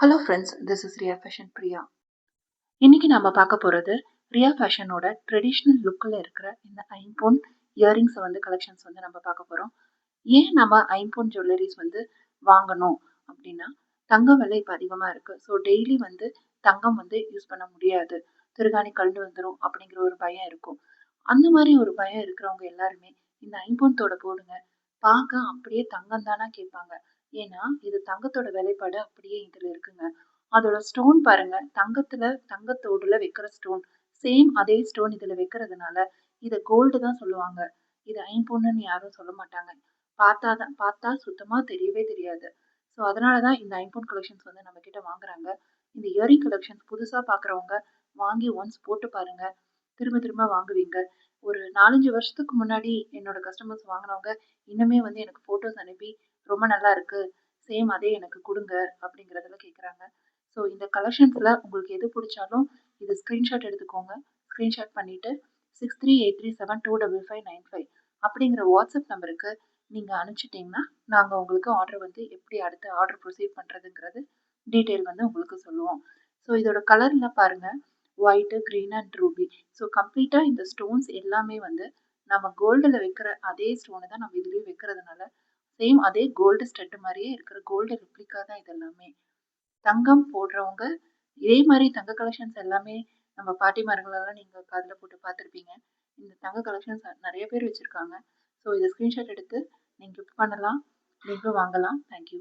Hello friends, this is Riya fashion Priya. இன்னைக்கு நம்ம பார்க்க போகிறது ரியா ஃபேஷனோட ட்ரெடிஷ்னல் லுக்கில் இருக்கிற இந்த ஐம்பொன் இயரிங்ஸை கலெக்ஷன்ஸ் நம்ம பார்க்க போகிறோம். ஏன் நம்ம ஐம்பொன் ஜுவல்லரிஸ் வாங்கணும் அப்படின்னா, தங்க விலை இப்போ அதிகமாக இருக்குது. ஸோ டெய்லி தங்கம் யூஸ் பண்ண முடியாது, திருகாணி கழண்டு வந்துடும் அப்படிங்கிற ஒரு பயம் இருக்கும். அந்த மாதிரி ஒரு பயம் இருக்கிறவங்க எல்லாருமே இந்த ஐம்பொன்தோட போடுங்க, பார்க்க அப்படியே தங்கம் தானா கேட்பாங்க. ஏன்னா இது தங்கத்தோட வேலைப்பாடு அப்படியே இதுல இருக்குங்க. அதோட ஸ்டோன் பாருங்க, தங்கத்தோடுல வைக்கிற ஸ்டோன் சேம் அதே ஸ்டோன் இதுல வைக்கிறதுனால இத கோல்டு தான் சொல்லுவாங்க. இது ஐம்பொன்னுன்னு யாரும் சொல்ல மாட்டாங்க. பார்த்தா சுத்தமா தெரியவே தெரியாது. ஸோ அதனாலதான் இந்த ஐம்பொன் கலெக்ஷன்ஸ் நம்ம கிட்ட வாங்குறாங்க. இந்த இயரிங் கலெக்ஷன்ஸ் புதுசா பாக்குறவங்க வாங்கி ஒன்ஸ் போட்டு பாருங்க, திரும்ப திரும்ப வாங்குவீங்க. ஒரு 4-5 வருஷத்துக்கு முன்னாடி என்னோட கஸ்டமர்ஸ் வாங்கினவங்க இன்னுமே எனக்கு போட்டோஸ் அனுப்பி ரொம்ப நல்லா இருக்கு, சேம் அதே எனக்கு கொடுங்க அப்படிங்கிறதுல கேட்குறாங்க. ஸோ இந்த கலெக்ஷன்ஸில் உங்களுக்கு எது பிடிச்சாலும் இது ஸ்க்ரீன்ஷாட் எடுத்துக்கோங்க. ஸ்க்ரீன்ஷாட் பண்ணிவிட்டு 6383725595 அப்படிங்கிற வாட்ஸ்அப் நம்பருக்கு நீங்கள் அனுப்பிச்சிட்டிங்கன்னா நாங்கள் உங்களுக்கு ஆர்டர் எப்படி அடுத்து ஆர்டர் ப்ரொசீட் பண்ணுறதுங்கிறது டீட்டெயில் உங்களுக்கு சொல்லுவோம். ஸோ இதோட கலரில் பாருங்கள், white, green and Ruby. So கம்ப்ளீட்டாக இந்த ஸ்டோன்ஸ் எல்லாமே நம்ம கோல்டில் வைக்கிற அதே ஸ்டோனை தான் நம்ம இதுலேயும் வைக்கிறதுனால சேம் அதே கோல்டு ஸ்டட் மாதிரியே இருக்கிற கோல்டு ரெப்ளிகா தான் இது எல்லாமே. தங்கம் போடுறவங்க இதே மாதிரி தங்க கலெக்ஷன்ஸ் எல்லாமே நம்ம பாட்டிமார்களெல்லாம் நீங்கள் காதில் போட்டு பார்த்துருப்பீங்க. இந்த தங்க கலெக்ஷன்ஸ் நிறைய பேர் வச்சுருக்காங்க. ஸோ இதை ஸ்க்ரீன்ஷாட் எடுத்து நீங்கள் புக் பண்ணலாம், நீங்களும் வாங்கலாம். தேங்க்யூ.